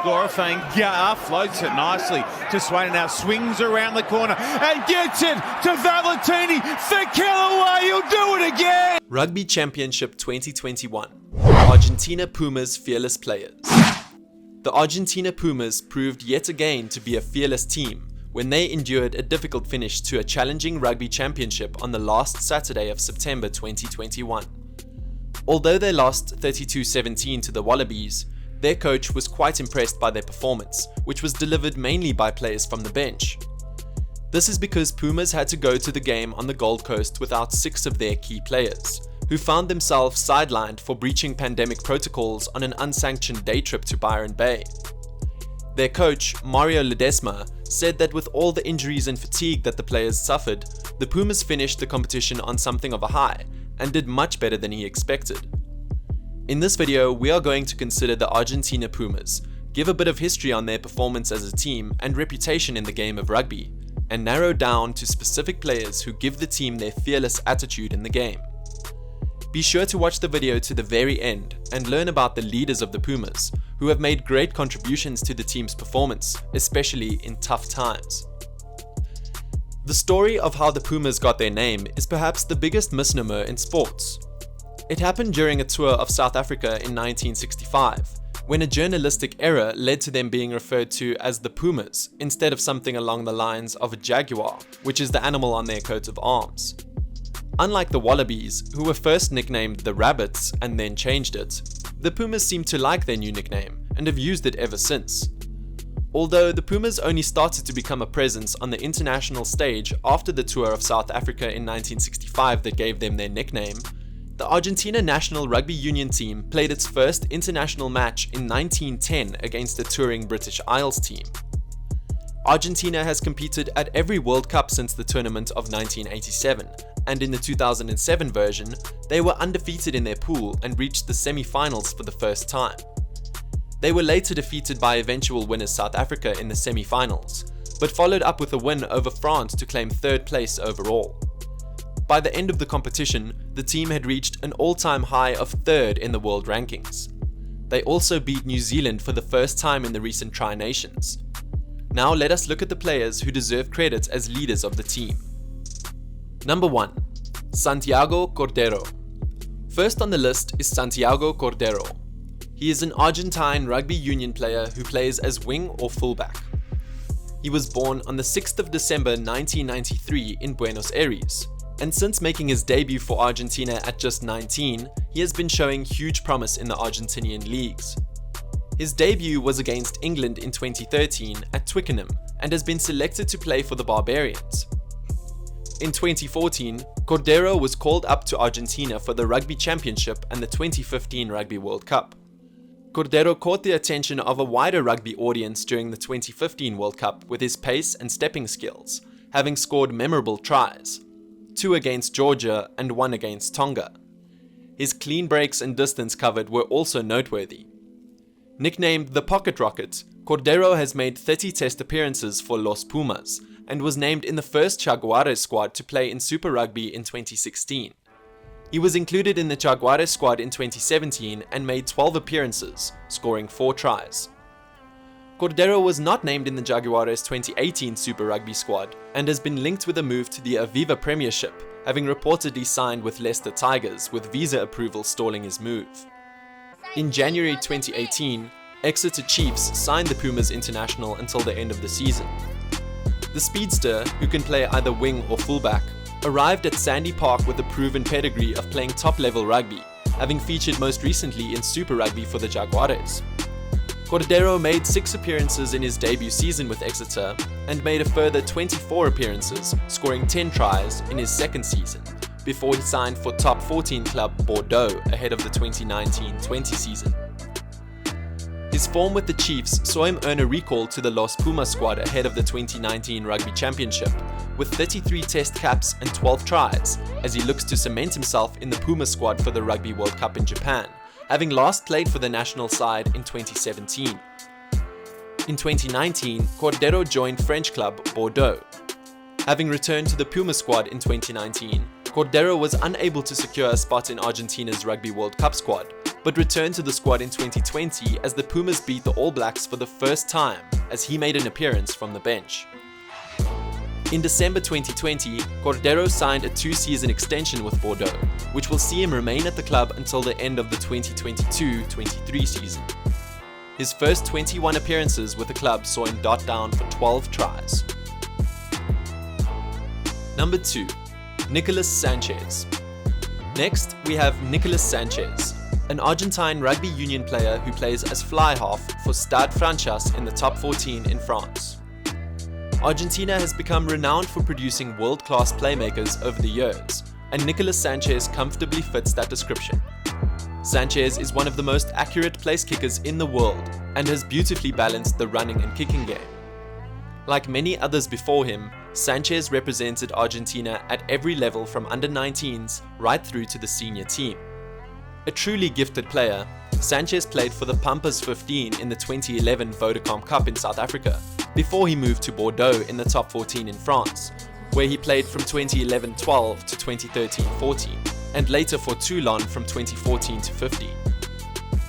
scorer, Fangar floats it nicely to Swain, now swings around the corner and gets it to Valentini for Kellaway. He'll do it again. Rugby Championship 2021. Argentina Pumas fearless players. The Argentina Pumas proved yet again to be a fearless team when they endured a difficult finish to a challenging rugby championship on the last Saturday of September 2021. Although they lost 32-17 to the Wallabies, their coach was quite impressed by their performance, which was delivered mainly by players from the bench. This is because Pumas had to go to the game on the Gold Coast without 6 of their key players, who found themselves sidelined for breaching pandemic protocols on an unsanctioned day trip to Byron Bay. Their coach, Mario Ledesma, said that with all the injuries and fatigue that the players suffered, the Pumas finished the competition on something of a high and did much better than he expected. In this video, we are going to consider the Argentina Pumas, give a bit of history on their performance as a team and reputation in the game of rugby, and narrow down to specific players who give the team their fearless attitude in the game. Be sure to watch the video to the very end and learn about the leaders of the Pumas, who have made great contributions to the team's performance, especially in tough times. The story of how the Pumas got their name is perhaps the biggest misnomer in sports. It happened during a tour of South Africa in 1965, when a journalistic error led to them being referred to as the Pumas instead of something along the lines of a jaguar, which is the animal on their coat of arms. Unlike the Wallabies, who were first nicknamed the Rabbits and then changed it, the Pumas seem to like their new nickname and have used it ever since. Although the Pumas only started to become a presence on the international stage after the tour of South Africa in 1965 that gave them their nickname, the Argentina national rugby union team played its first international match in 1910 against a touring British Isles team. Argentina has competed at every World Cup since the tournament of 1987, and in the 2007 version, they were undefeated in their pool and reached the semi-finals for the first time. They were later defeated by eventual winners South Africa in the semi-finals, but followed up with a win over France to claim 3rd place overall. By the end of the competition, the team had reached an all-time high of 3rd in the world rankings. They also beat New Zealand for the first time in the recent Tri-Nations. Now let us look at the players who deserve credit as leaders of the team. Number 1. Santiago Cordero. First on the list is Santiago Cordero. He is an Argentine rugby union player who plays as wing or fullback. He was born on the 6th of December 1993 in Buenos Aires, and since making his debut for Argentina at just 19, he has been showing huge promise in the Argentinian leagues. His debut was against England in 2013 at Twickenham and has been selected to play for the Barbarians. In 2014, Cordero was called up to Argentina for the Rugby Championship and the 2015 Rugby World Cup. Cordero caught the attention of a wider rugby audience during the 2015 World Cup with his pace and stepping skills, having scored memorable tries, 2 against Georgia and 1 against Tonga. His clean breaks and distance covered were also noteworthy. Nicknamed the Pocket Rocket, Cordero has made 30 test appearances for Los Pumas and was named in the first Jaguares squad to play in Super Rugby in 2016. He was included in the Jaguares squad in 2017 and made 12 appearances, scoring 4 tries. Cordero was not named in the Jaguares 2018 Super Rugby squad and has been linked with a move to the Aviva Premiership, having reportedly signed with Leicester Tigers with visa approval stalling his move. In January 2018, Exeter Chiefs signed the Pumas international until the end of the season. The speedster, who can play either wing or fullback, arrived at Sandy Park with a proven pedigree of playing top-level rugby, having featured most recently in Super Rugby for the Jaguares. Cordero made 6 appearances in his debut season with Exeter and made a further 24 appearances, scoring 10 tries in his second season, before he signed for top 14 club Bordeaux ahead of the 2019-20 season. His form with the Chiefs saw him earn a recall to the Los Pumas squad ahead of the 2019 Rugby Championship, with 33 test caps and 12 tries, as he looks to cement himself in the Pumas squad for the Rugby World Cup in Japan, having last played for the national side in 2017. In 2019, Cordero joined French club Bordeaux. Having returned to the Pumas squad in 2019, Cordero was unable to secure a spot in Argentina's Rugby World Cup squad, but returned to the squad in 2020 as the Pumas beat the All Blacks for the first time as he made an appearance from the bench. In December 2020, Cordero signed a 2-season extension with Bordeaux, which will see him remain at the club until the end of the 2022-23 season. His first 21 appearances with the club saw him dot down for 12 tries. Number 2. Nicolas Sanchez. Next, we have Nicolas Sanchez, an Argentine rugby union player who plays as fly half for Stade Francais in the top 14 in France. Argentina has become renowned for producing world-class playmakers over the years, and Nicolas Sanchez comfortably fits that description. Sanchez is one of the most accurate place kickers in the world and has beautifully balanced the running and kicking game. Like many others before him, Sanchez represented Argentina at every level from under-19s right through to the senior team. A truly gifted player, Sanchez played for the Pumas 15 in the 2011 Vodacom Cup in South Africa, before he moved to Bordeaux in the top 14 in France, where he played from 2011-12 to 2013-14, and later for Toulon from 2014 to 15.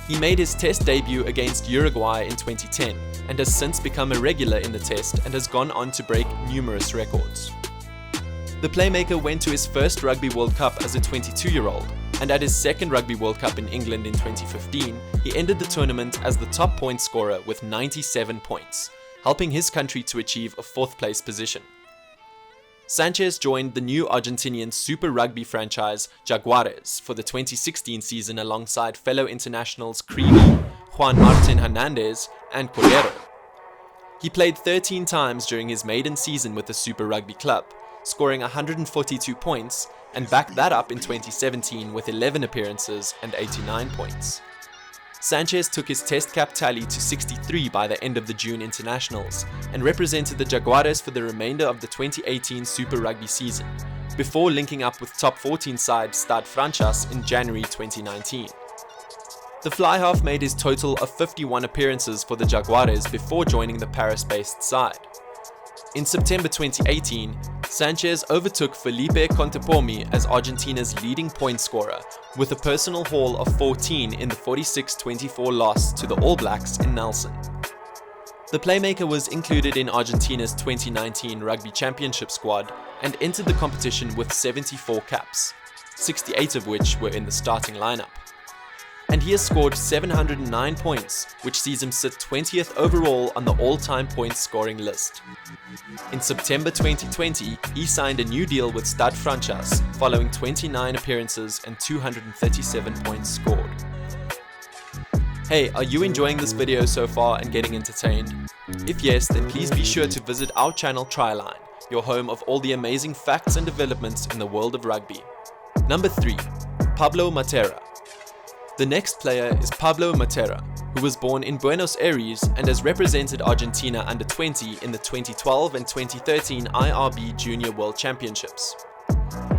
He made his Test debut against Uruguay in 2010, and has since become a regular in the Test and has gone on to break numerous records. The playmaker went to his first Rugby World Cup as a 22-year-old, and at his second Rugby World Cup in England in 2015, he ended the tournament as the top point scorer with 97 points, helping his country to achieve a 4th place position. Sanchez joined the new Argentinian Super Rugby franchise Jaguares for the 2016 season alongside fellow internationals Creevy, Juan Martin Hernandez, and Cordero. He played 13 times during his maiden season with the Super Rugby club, scoring 142 points, and backed that up in 2017 with 11 appearances and 89 points. Sanchez took his Test cap tally to 63 by the end of the June internationals and represented the Jaguares for the remainder of the 2018 Super Rugby season, before linking up with top 14 side Stade Francais in January 2019. The fly half made his total of 51 appearances for the Jaguares before joining the Paris-based side. In September 2018, Sanchez overtook Felipe Contepomi as Argentina's leading point scorer with a personal haul of 14 in the 46-24 loss to the All Blacks in Nelson. The playmaker was included in Argentina's 2019 Rugby Championship squad and entered the competition with 74 caps, 68 of which were in the starting lineup. And he has scored 709 points, which sees him sit 20th overall on the all-time points scoring list. In September 2020, he signed a new deal with Stade Francais, following 29 appearances and 237 points scored. Hey, are you enjoying this video so far and getting entertained? If yes, then please be sure to visit our channel Tryline, your home of all the amazing facts and developments in the world of rugby. Number 3. Pablo Matera. The next player is Pablo Matera, who was born in Buenos Aires and has represented Argentina under 20 in the 2012 and 2013 IRB Junior World Championships.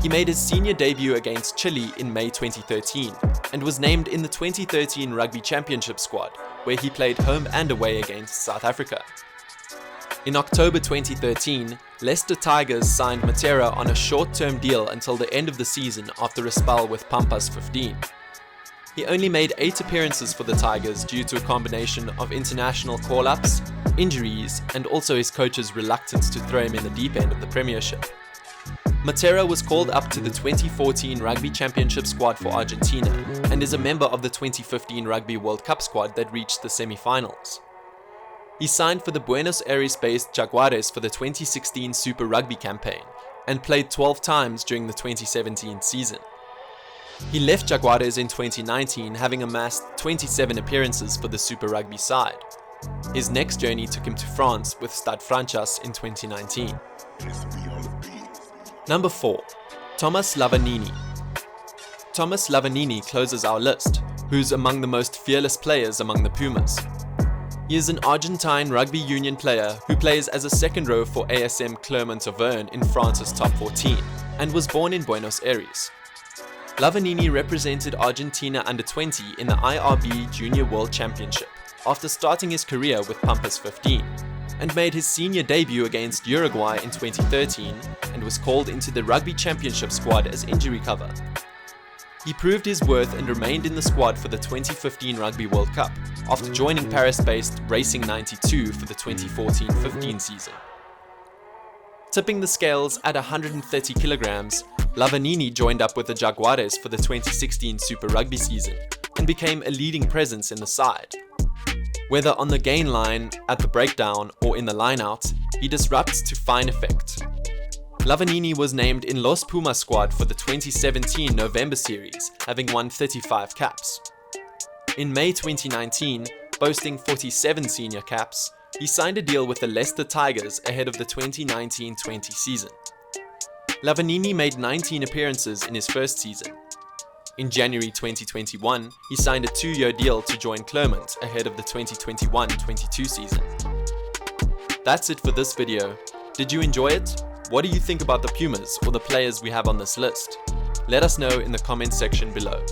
He made his senior debut against Chile in May 2013 and was named in the 2013 Rugby Championship squad, where he played home and away against South Africa. In October 2013, Leicester Tigers signed Matera on a short-term deal until the end of the season after a spell with Pumas 15. He only made 8 appearances for the Tigers due to a combination of international call-ups, injuries, and also his coach's reluctance to throw him in the deep end of the Premiership. Matera was called up to the 2014 Rugby Championship squad for Argentina and is a member of the 2015 Rugby World Cup squad that reached the semi-finals. He signed for the Buenos Aires-based Jaguares for the 2016 Super Rugby campaign and played 12 times during the 2017 season. He left Jaguares in 2019, having amassed 27 appearances for the Super Rugby side. His next journey took him to France with Stade Francais in 2019. Number 4. Tomas Lavanini. Tomas Lavanini closes our list, who's among the most fearless players among the Pumas. He is an Argentine rugby union player who plays as a second row for ASM Clermont-Auvergne in France's top 14, and was born in Buenos Aires. Lavanini represented Argentina under 20 in the IRB Junior World Championship after starting his career with Pumas 15, and made his senior debut against Uruguay in 2013 and was called into the Rugby Championship squad as injury cover. He proved his worth and remained in the squad for the 2015 Rugby World Cup, after joining Paris-based Racing 92 for the 2014-15 season. Tipping the scales at 130 kilograms, Lavanini joined up with the Jaguares for the 2016 Super Rugby season and became a leading presence in the side. Whether on the gain line, at the breakdown, or in the line-out, he disrupts to fine effect. Lavanini was named in Los Pumas squad for the 2017 November series, having won 35 caps. In May 2019, boasting 47 senior caps, he signed a deal with the Leicester Tigers ahead of the 2019-20 season. Lavanini made 19 appearances in his first season. In January 2021, he signed a 2-year deal to join Clermont ahead of the 2021-22 season. That's it for this video. Did you enjoy it? What do you think about the Pumas or the players we have on this list? Let us know in the comment section below.